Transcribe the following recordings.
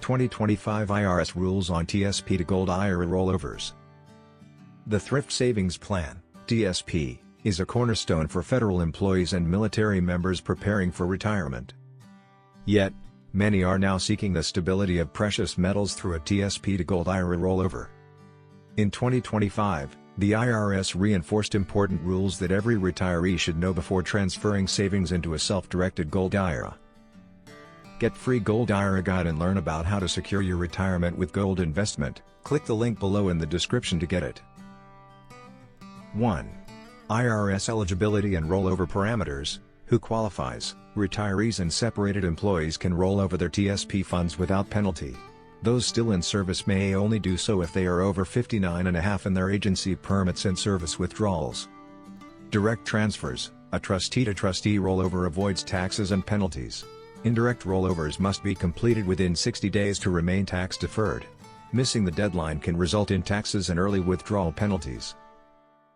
2025 IRS rules on TSP to Gold IRA rollovers. The Thrift Savings Plan, TSP, is a cornerstone for federal employees and military members preparing for retirement. Yet, many are now seeking the stability of precious metals through a TSP to Gold IRA rollover. In 2025, the IRS reinforced important rules that every retiree should know before transferring savings into a self-directed Gold IRA. Get free Gold IRA guide and learn about how to secure your retirement with gold investment. Click the link below in the description to get it. 1. IRS eligibility and rollover parameters. Who qualifies? Retirees and separated employees can roll over their TSP funds without penalty. Those still in service may only do so if they are over 59.5 in their agency permits and service withdrawals. Direct transfers. A trustee-to-trustee rollover avoids taxes and penalties. Indirect rollovers must be completed within 60 days to remain tax deferred. Missing the deadline can result in taxes and early withdrawal penalties.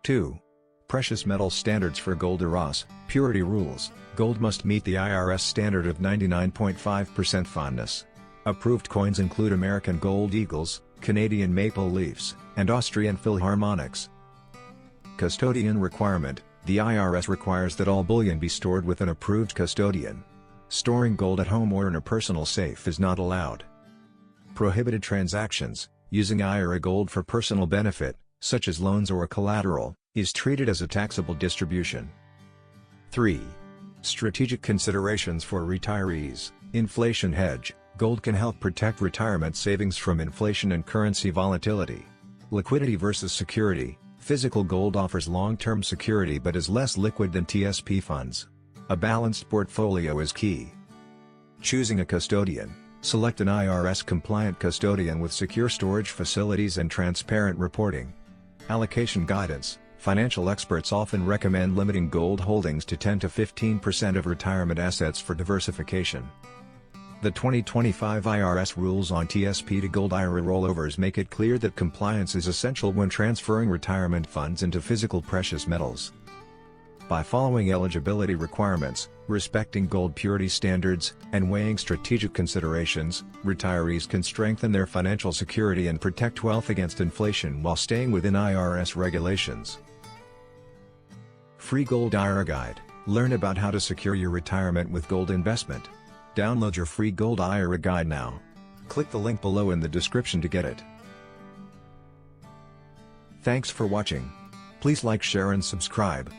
2. Precious metal standards for gold IRAs. Purity rules. Gold must meet the IRS standard of 99.5% fineness. Approved coins include American Gold Eagles, Canadian Maple Leafs, and Austrian Philharmonics. Custodian requirement. The IRS requires that all bullion be stored with an approved custodian. Storing gold at home or in a personal safe is not allowed. Prohibited transactions. Using IRA gold for personal benefit, such as loans or collateral, is treated as a taxable distribution. 3. Strategic considerations for retirees. Inflation hedge. Gold can help protect retirement savings from inflation and currency volatility. Liquidity versus security. Physical gold offers long-term security but is less liquid than TSP funds. A balanced portfolio is key. Choosing a custodian. Select an IRS-compliant custodian with secure storage facilities and transparent reporting. Allocation guidance. Financial experts often recommend limiting gold holdings to 10 to 15% of retirement assets for diversification. The 2025 IRS rules on TSP to Gold IRA rollovers make it clear that compliance is essential when transferring retirement funds into physical precious metals. By following eligibility requirements, respecting gold purity standards, and weighing strategic considerations, retirees can strengthen their financial security and protect wealth against inflation while staying within IRS regulations. Free Gold IRA Guide. Learn about how to secure your retirement with gold investment. Download your free Gold IRA Guide now. Click the link below in the description to get it. Thanks for watching. Please like, share and subscribe.